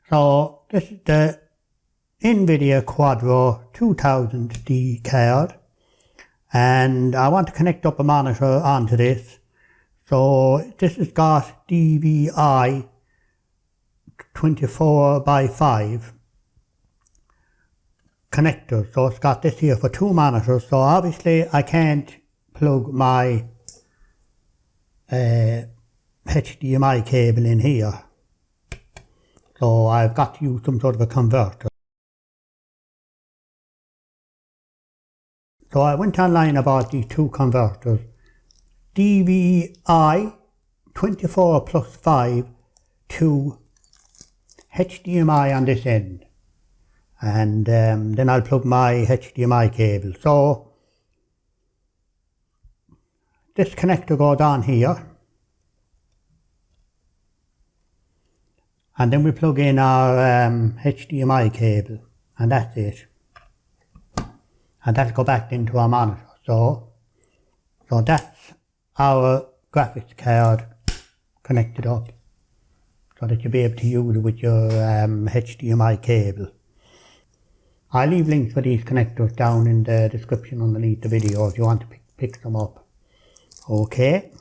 So this is the NVIDIA Quadro 2000D card, and I want to connect up a monitor onto this. So this has got DVI 24x5 connectors, so it's got this here for two monitors. So obviously I can't plug my HDMI cable in here, so I've got to use some sort of a converter. So I went online and bought these two converters, DVI 24+5 to HDMI on this end, and then I'll plug my HDMI cable. So this connector goes on here, and then we plug in our HDMI cable, and that's it. And that'll go back into our monitor. So that's our graphics card connected up, so that you'll be able to use it with your HDMI cable. I'll leave links for these connectors down in the description underneath the video if you want to pick them up. Okay.